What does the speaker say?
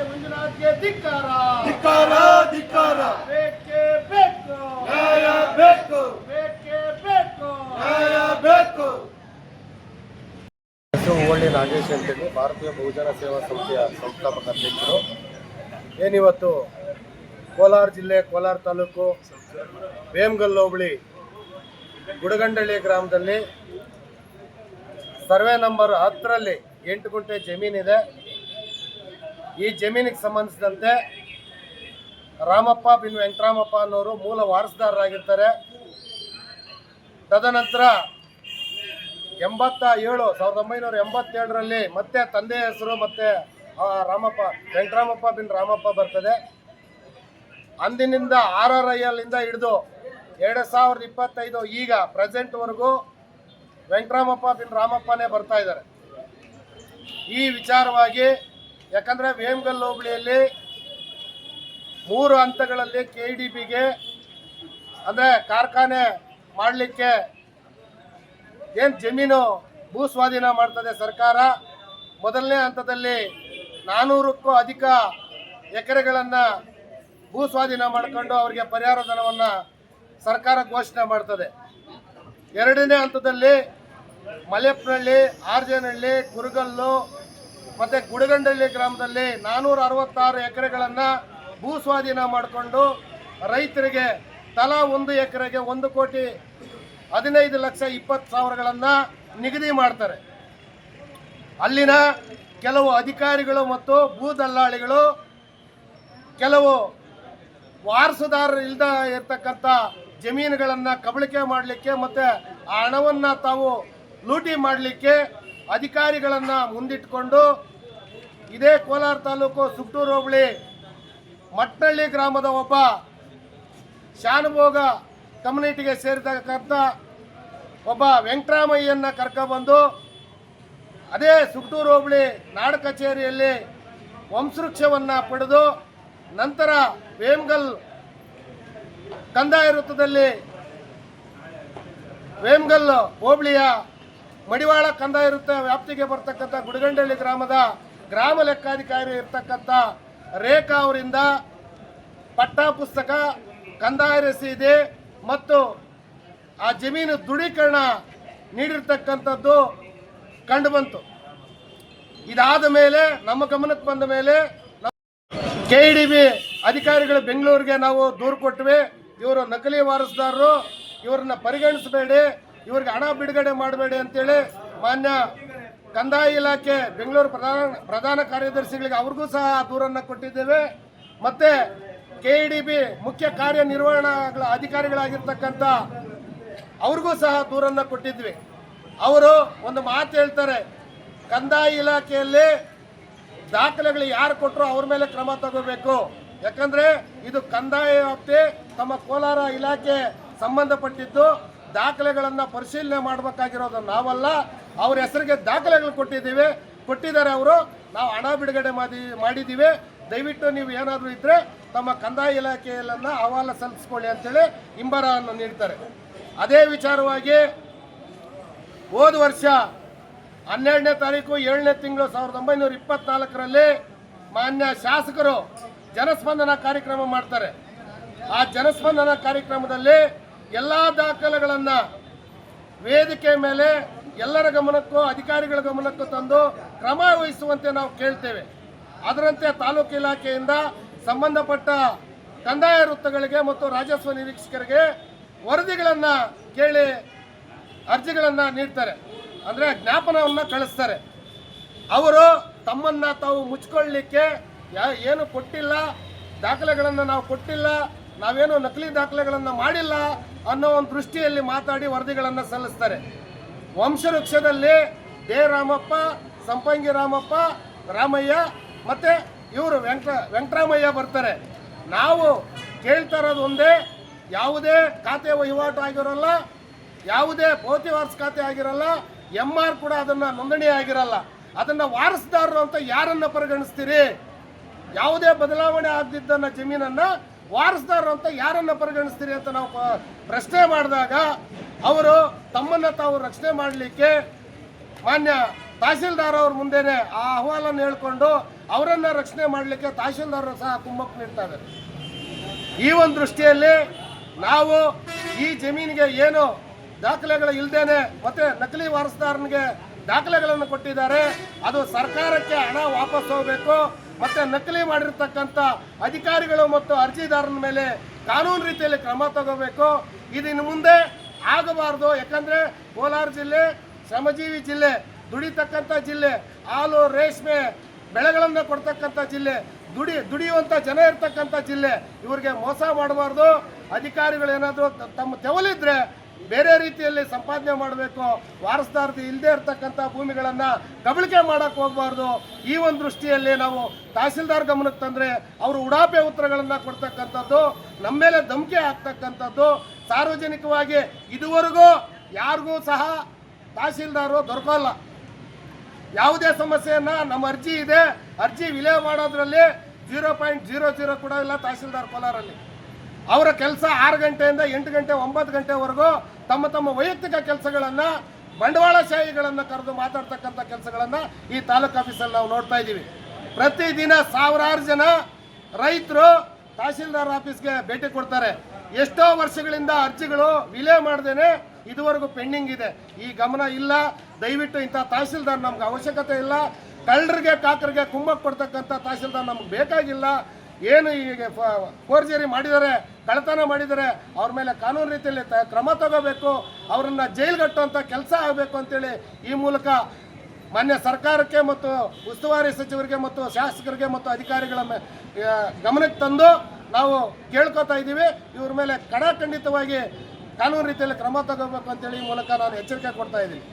ಮಂಜುನಾಥ್ಗೆ ಧಿಕ್ಕಾರ. ಬೇಕೇ ಬೇಕು, ನ್ಯಾಯ ಬೇಕು, ಬೇಕೇ ಬೇಕು, ನ್ಯಾಯ ಬೇಕು. ಹೋಳ್ಳಿ ನಾಗೇಶ್ ಅಂತೇಳಿ ಭಾರತೀಯ ಬಹುಜನ ಸೇವಾ ಸಂಸ್ಥೆಯ ಸಂಸ್ಥಾಪಕ ಅಧ್ಯಕ್ಷರು. ಏನಿವತ್ತು ಕೋಲಾರ ಜಿಲ್ಲೆ ಕೋಲಾರ ತಾಲೂಕು ವೇಮಗಲ್ ಹೋಬಳಿ ಗುಡಗಂಡಳ್ಳಿ ಗ್ರಾಮದಲ್ಲಿ ಸರ್ವೆ ನಂಬರ್ 10ರಲ್ಲಿ 8 ಗುಂಟೆ ಜಮೀನಿದೆ. ಈ ಜಮೀನಿಗೆ ಸಂಬಂಧಿಸಿದಂತೆ ರಾಮಪ್ಪ ಬಿನ್ ವೆಂಕಟರಾಮಪ್ಪ ಅನ್ನೋರು ಮೂಲ ವಾರಸುದಾರರಾಗಿರ್ತಾರೆ. ತದನಂತರ 1987ರಲ್ಲಿ ಮತ್ತೆ ತಂದೆ ಹೆಸರು ಮತ್ತೆ ರಾಮಪ್ಪ ವೆಂಕಟರಾಮಪ್ಪ ಬಿನ್ ರಾಮಪ್ಪ ಬರ್ತದೆ. ಅಂದಿನಿಂದ RRILಂದ ಹಿಡಿದು 2025 ಈಗ ಪ್ರೆಸೆಂಟ್ವರೆಗೂ ವೆಂಕಟರಾಮಪ್ಪ ಬಿನ್ ರಾಮಪ್ಪನೇ ಬರ್ತಾ ಇದ್ದಾರೆ. ಈ ವಿಚಾರವಾಗಿ ಯಾಕಂದರೆ ವೇಮಗಲ್ ಹೋಬಳಿಯಲ್ಲಿ 3 ಹಂತಗಳಲ್ಲಿ KDBಗೆ ಅಂದರೆ ಕಾರ್ಖಾನೆ ಮಾಡಲಿಕ್ಕೆ ಏನು ಜಮೀನು ಭೂ ಸ್ವಾಧೀನ ಮಾಡ್ತದೆ ಸರ್ಕಾರ. ಮೊದಲನೇ ಹಂತದಲ್ಲಿ 400ಕ್ಕೂ ಅಧಿಕ ಎಕರೆಗಳನ್ನು ಭೂ ಸ್ವಾಧೀನ ಮಾಡಿಕೊಂಡು ಅವರಿಗೆ ಪರಿಹಾರ ಧನವನ್ನು ಸರ್ಕಾರ ಘೋಷಣೆ ಮಾಡ್ತದೆ. ಎರಡನೇ ಹಂತದಲ್ಲಿ ಮಲೆಪ್ಪನಹಳ್ಳಿ, ಆರ್ಜನಹಳ್ಳಿ, ಕುರುಗಲ್ಲು ಮತ್ತು ಗುಡಗಂಡಳ್ಳಿ ಗ್ರಾಮದಲ್ಲಿ 466 ಎಕರೆಗಳನ್ನು ಭೂ ಸ್ವಾಧೀನ ಮಾಡಿಕೊಂಡು ರೈತರಿಗೆ ತಲಾ 1 ಎಕರೆಗೆ 1,15,20,20,000 ನಿಗದಿ ಮಾಡ್ತಾರೆ. ಅಲ್ಲಿನ ಕೆಲವು ಅಧಿಕಾರಿಗಳು ಮತ್ತು ಭೂ ದಲ್ಲಾಳಿಗಳು ಕೆಲವು ವಾರಸುದಾರರು ಇಲ್ಲದ ಇರ್ತಕ್ಕಂಥ ಜಮೀನುಗಳನ್ನು ಕಬಳಿಕೆ ಮಾಡಲಿಕ್ಕೆ ಮತ್ತು ಆ ಹಣವನ್ನು ತಾವು ಲೂಟಿ ಮಾಡಲಿಕ್ಕೆ ಅಧಿಕಾರಿಗಳನ್ನು ಮುಂದಿಟ್ಟುಕೊಂಡು ಇದೇ ಕೋಲಾರ ತಾಲೂಕು ಸುಕ್ಟೂರು ಹೋಬಳಿ ಮಟ್ಟನಹಳ್ಳಿ ಗ್ರಾಮದ ಒಬ್ಬ ಶಾನುಭೋಗ ಕಮ್ಯುನಿಟಿಗೆ ಸೇರಿರ್ತಕ್ಕಂಥ ಒಬ್ಬ ವೆಂಕಟರಾಮಯ್ಯನ ಕರ್ಕೊಬಂದು ಅದೇ ಸುಕ್ಟೂರು ಹೋಬಳಿ ನಾಡ ಕಚೇರಿಯಲ್ಲಿ ವಂಶವೃಕ್ಷವನ್ನು ಪಡೆದು ನಂತರ ವೇಮಗಲ್ ಕಂದಾಯ ವೃತ್ತದಲ್ಲಿ ವೇಮಗಲ್ ಹೋಬಳಿಯ ಮಡಿವಾಳ ಕಂದಾಯ ವೃತ್ತ ವ್ಯಾಪ್ತಿಗೆ ಬರ್ತಕ್ಕಂಥ ಗುಡಗಂಡಳ್ಳಿ ಗ್ರಾಮದ ಗ್ರಾಮ ಲೆಕ್ಕಾಧಿಕಾರಿ ಇರ್ತಕ್ಕಂಥ ರೇಖಾ ಅವರಿಂದ ಪಟ್ಟ ಪುಸ್ತಕ, ಕಂದಾಯ ರಸೀದಿ ಮತ್ತು ಆ ಜಮೀನು ದೃಢೀಕರಣ ನೀಡಿರ್ತಕ್ಕಂಥದ್ದು ಕಂಡುಬಂತು. ಇದಾದ ಮೇಲೆ ನಮ್ಮ ಗಮನಕ್ಕೆ ಬಂದ ಮೇಲೆ KDB ಅಧಿಕಾರಿಗಳು ಬೆಂಗಳೂರಿಗೆ ನಾವು ದೂರು ಕೊಟ್ವಿ. ಇವರು ನಕಲಿ ವಾರಸುದಾರರು, ಇವ್ರನ್ನ ಪರಿಗಣಿಸಬೇಡಿ, ಇವ್ರಿಗೆ ಹಣ ಬಿಡುಗಡೆ ಮಾಡಬೇಡಿ ಅಂತೇಳಿ ಮಾನ್ಯ ಕಂದಾಯ ಇಲಾಖೆ ಬೆಂಗಳೂರು ಪ್ರಧಾನ ಕಾರ್ಯದರ್ಶಿಗಳಿಗೆ ಅವ್ರಿಗೂ ಸಹ ದೂರನ್ನು ಕೊಟ್ಟಿದ್ದೇವೆ. ಮತ್ತು KDB ಮುಖ್ಯ ಕಾರ್ಯನಿರ್ವಹಣಾ ಅಧಿಕಾರಿಗಳಾಗಿರ್ತಕ್ಕಂಥ ಅವ್ರಿಗೂ ಸಹ ದೂರನ್ನು ಕೊಟ್ಟಿದ್ವಿ. ಅವರು ಒಂದು ಮಾತು ಹೇಳ್ತಾರೆ, ಕಂದಾಯ ಇಲಾಖೆಯಲ್ಲಿ ದಾಖಲೆಗಳು ಯಾರು ಕೊಟ್ಟರು ಅವ್ರ ಮೇಲೆ ಕ್ರಮ ತಗೋಬೇಕು. ಯಾಕಂದರೆ ಇದು ಕಂದಾಯ ವ್ಯಾಪ್ತಿ, ತಮ್ಮ ಕೋಲಾರ ಇಲಾಖೆ ಸಂಬಂಧಪಟ್ಟಿದ್ದು. ದಾಖಲೆಗಳನ್ನು ಪರಿಶೀಲನೆ ಮಾಡಬೇಕಾಗಿರೋದು ನಾವಲ್ಲ, ಅವ್ರ ಹೆಸರಿಗೆ ದಾಖಲೆಗಳು ಕೊಟ್ಟಿದ್ದಾರೆ ಅವರು. ನಾವು ಹಣ ಬಿಡುಗಡೆ ಮಾಡಿದ್ದೀವಿ, ದಯವಿಟ್ಟು ನೀವು ಏನಾದರೂ ಇದ್ದರೆ ತಮ್ಮ ಕಂದಾಯ ಇಲಾಖೆಯಲ್ಲನ್ನು ಅಹವಾಲು ಸಲ್ಲಿಸ್ಕೊಳ್ಳಿ ಅಂತೇಳಿ ಹಿಂಬರವನ್ನು ನೀಡ್ತಾರೆ. ಅದೇ ವಿಚಾರವಾಗಿ ಹೋದ ವರ್ಷ 12ನೇ ತಾರೀಕು 7ನೇ ತಿಂಗಳು 1924ರಲ್ಲಿ ಮಾನ್ಯ ಶಾಸಕರು ಜನಸ್ಪಂದನ ಕಾರ್ಯಕ್ರಮ ಮಾಡ್ತಾರೆ. ಆ ಜನಸ್ಪಂದನ ಕಾರ್ಯಕ್ರಮದಲ್ಲಿ ಎಲ್ಲ ದಾಖಲೆಗಳನ್ನು ವೇದಿಕೆ ಮೇಲೆ ಎಲ್ಲರ ಗಮನಕ್ಕೂ ಅಧಿಕಾರಿಗಳ ಗಮನಕ್ಕೂ ತಂದು ಕ್ರಮ ವಹಿಸುವಂತೆ ನಾವು ಕೇಳ್ತೇವೆ. ಅದರಂತೆ ತಾಲೂಕು ಇಲಾಖೆಯಿಂದ ಸಂಬಂಧಪಟ್ಟ ಕಂದಾಯ ವೃತ್ತಗಳಿಗೆ ಮತ್ತು ರಾಜಸ್ವ ನಿರೀಕ್ಷಕರಿಗೆ ವರದಿಗಳನ್ನು ಕೇಳಿ ಅರ್ಜಿಗಳನ್ನು ನೀಡ್ತಾರೆ, ಅಂದರೆ ಜ್ಞಾಪನವನ್ನು ಕಳಿಸ್ತಾರೆ. ಅವರು ತಮ್ಮನ್ನು ತಾವು ಮುಚ್ಕೊಳ್ಳಿಕ್ಕೆ ಏನು ಕೊಟ್ಟಿಲ್ಲ, ದಾಖಲೆಗಳನ್ನು ನಾವು ಕೊಟ್ಟಿಲ್ಲ, ನಾವೇನು ನಕಲಿ ದಾಖಲೆಗಳನ್ನು ಮಾಡಿಲ್ಲ ಅನ್ನೋ ಒಂದು ದೃಷ್ಟಿಯಲ್ಲಿ ಮಾತಾಡಿ ವರದಿಗಳನ್ನು ಸಲ್ಲಿಸ್ತಾರೆ. ವಂಶವೃಕ್ಷದಲ್ಲಿ ರಾಮಪ್ಪ, ಸಂಪಂಗಿ ರಾಮಪ್ಪ, ರಾಮಯ್ಯ ಮತ್ತು ಇವರು ವೆಂಕಟರಾಮಯ್ಯ ಬರ್ತಾರೆ. ನಾವು ಕೇಳ್ತಾ ಇರೋದು ಒಂದೇ, ಯಾವುದೇ ಖಾತೆ ವಹಿವಾಟು ಆಗಿರೋಲ್ಲ, ಯಾವುದೇ ಭೌತಿಕ ವಾರಸ ಖಾತೆ ಆಗಿರಲ್ಲ, MR ಕೂಡ ಅದನ್ನು ನೋಂದಣಿ ಆಗಿರಲ್ಲ. ಅದನ್ನು ವಾರಸುದಾರರು ಅಂತ ಯಾರನ್ನು ಪರಿಗಣಿಸ್ತೀರಿ? ಯಾವುದೇ ಬದಲಾವಣೆ ಆಗದಿದ್ದನ್ನ ಜಮೀನನ್ನು ವಾರಸುದಾರರು ಅಂತ ಯಾರನ್ನು ಪರಿಗಣಿಸ್ತೀರಿ ಅಂತ ನಾವು ಪ್ರಶ್ನೆ ಮಾಡಿದಾಗ ಅವರು ತಮ್ಮನ್ನು ತಾವು ರಕ್ಷಣೆ ಮಾಡಲಿಕ್ಕೆ ಮಾನ್ಯ ತಹಸೀಲ್ದಾರ್ ಅವ್ರ ಮುಂದೆನೆ ಆ ಅಹವಾಲನ್ನು ಹೇಳ್ಕೊಂಡು ಅವರನ್ನ ರಕ್ಷಣೆ ಮಾಡಲಿಕ್ಕೆ ತಹಸೀಲ್ದಾರರು ಸಹ ಕುಮ್ಮಕ್ಕು ನೀಡ್ತಾ ಇದ್ದಾರೆ. ಈ ಒಂದು ದೃಷ್ಟಿಯಲ್ಲಿ ನಾವು ಈ ಜಮೀನಿಗೆ ಏನು ದಾಖಲೆಗಳು ಇಲ್ದೇನೆ ಮತ್ತೆ ನಕಲಿ ವಾರಸುದಾರನಿಗೆ ದಾಖಲೆಗಳನ್ನು ಕೊಟ್ಟಿದ್ದಾರೆ, ಅದು ಸರ್ಕಾರಕ್ಕೆ ಹಣ ವಾಪಸ್ ಹೋಗಬೇಕು. ಮತ್ತೆ ನಕಲಿ ಮಾಡಿರ್ತಕ್ಕಂಥ ಅಧಿಕಾರಿಗಳು ಮತ್ತು ಅರ್ಜಿದಾರನ ಮೇಲೆ ಕಾನೂನು ರೀತಿಯಲ್ಲಿ ಕ್ರಮ ತಗೋಬೇಕು. ಇದಿನ್ನು ಮುಂದೆ ಆಗಬಾರ್ದು. ಯಾಕಂದ್ರೆ ಕೋಲಾರ ಜಿಲ್ಲೆ ಶ್ರಮಜೀವಿ ಜಿಲ್ಲೆ, ದುಡಿತಕ್ಕಂಥ ಜಿಲ್ಲೆ, ಹಾಲು ರೇಷ್ಮೆ ಬೆಳೆಗಳನ್ನು ಕೊಡ್ತಕ್ಕಂಥ ಜಿಲ್ಲೆ, ದುಡಿಯುವಂಥ ಜನ ಇರ್ತಕ್ಕಂಥ ಜಿಲ್ಲೆ. ಇವರಿಗೆ ಮೋಸ ಮಾಡಬಾರ್ದು. ಅಧಿಕಾರಿಗಳು ಏನಾದರೂ ತಮ್ಮ ತೆವಲಿದ್ರೆ ಬೇರೆ ರೀತಿಯಲ್ಲಿ ಸಂಪಾದನೆ ಮಾಡಬೇಕು. ವಾರಸುದಾರರು ಇಲ್ಲದೆ ಇರ್ತಕ್ಕಂಥ ಭೂಮಿಗಳನ್ನು ಕಬಳಿಕೆ ಮಾಡಕ್ಕೆ ಹೋಗಬಾರ್ದು. ಈ ಒಂದು ದೃಷ್ಟಿಯಲ್ಲಿ ನಾವು ತಹಸೀಲ್ದಾರ್ ಗಮನಕ್ಕೆ ತಂದರೆ ಅವರು ಉಡಾಪೆ ಉತ್ತರಗಳನ್ನು ಕೊಡ್ತಕ್ಕಂಥದ್ದು, ನಮ್ಮ ಮೇಲೆ ಧಮಕಿ ಹಾಕ್ತಕ್ಕಂಥದ್ದು. ಸಾರ್ವಜನಿಕವಾಗಿ ಇದುವರೆಗೂ ಯಾರಿಗೂ ಸಹ ತಹಸೀಲ್ದಾರು ದೊರಕಲ್ಲ. ಯಾವುದೇ ಸಮಸ್ಯೆಯನ್ನು ನಮ್ಮ ಅರ್ಜಿ ಇದೆ, ಅರ್ಜಿ ವಿಲೇ ಮಾಡೋದ್ರಲ್ಲಿ 0.00 ಕೂಡ ಇಲ್ಲ ತಹಸೀಲ್ದಾರ್ ಕೋಲಾರಲ್ಲಿ. ಅವರ ಕೆಲಸ 6 ಗಂಟೆಯಿಂದ 8 ಗಂಟೆ 9 ಗಂಟೆವರೆಗೂ ತಮ್ಮ ವೈಯಕ್ತಿಕ ಕೆಲಸಗಳನ್ನು, ಬಂಡವಾಳಶಾಹಿಗಳನ್ನು ಕರೆದು ಮಾತಾಡ್ತಕ್ಕಂಥ ಕೆಲಸಗಳನ್ನು ಈ ತಾಲೂಕು ಆಫೀಸಲ್ಲಿ ನಾವು ನೋಡ್ತಾ ಇದ್ದೀವಿ. ಪ್ರತಿದಿನ ಸಾವಿರಾರು ಜನ ರೈತರು ತಹಸೀಲ್ದಾರ್ ಆಫೀಸ್ಗೆ ಭೇಟಿ ಕೊಡ್ತಾರೆ. ಎಷ್ಟೋ ವರ್ಷಗಳಿಂದ ಅರ್ಜಿಗಳು ವಿಲೇ ಮಾಡ್ದೇನೆ ಇದುವರೆಗೂ ಪೆಂಡಿಂಗ್ ಇದೆ. ಈ ಗಮನ ಇಲ್ಲ. ದಯವಿಟ್ಟು ಇಂಥ ತಹಸೀಲ್ದಾರ್ ನಮ್ಗೆ ಅವಶ್ಯಕತೆ ಇಲ್ಲ. ಕಳ್ಳರಿಗೆ ಕಾಕರಿಗೆ ಕುಮ್ಮಕ್ಕು ಕೊಡ್ತಕ್ಕಂಥ ತಹಸೀಲ್ದಾರ್ ನಮ್ಗೆ ಬೇಕಾಗಿಲ್ಲ. ಏನು ಈಗ ಫೋರ್ಜರಿ ಮಾಡಿದ್ದಾರೆ, ಕಳ್ಳತನ ಮಾಡಿದ್ದಾರೆ, ಅವ್ರ ಮೇಲೆ ಕಾನೂನು ರೀತಿಯಲ್ಲಿ ಕ್ರಮ ತಗೋಬೇಕು. ಅವರನ್ನು ಜೈಲ್ಗಟ್ಟುವಂಥ ಕೆಲಸ ಆಗಬೇಕು ಅಂತೇಳಿ ಈ ಮೂಲಕ ಮಾನ್ಯ ಸರ್ಕಾರಕ್ಕೆ ಮತ್ತು ಉಸ್ತುವಾರಿ ಸಚಿವರಿಗೆ ಮತ್ತು ಶಾಸಕರಿಗೆ ಮತ್ತು ಅಧಿಕಾರಿಗಳ ಗಮನಕ್ಕೆ ತಂದು ನಾವು ಕೇಳ್ಕೊತಾ ಇದ್ದೀವಿ. ಇವ್ರ ಮೇಲೆ ಖಡಾಖಂಡಿತವಾಗಿ ಕಾನೂನು ರೀತಿಯಲ್ಲಿ ಕ್ರಮ ತಗೋಬೇಕು ಅಂತೇಳಿ ಈ ಮೂಲಕ ನಾನು ಎಚ್ಚರಿಕೆ ಕೊಡ್ತಾ ಇದ್ದೀನಿ.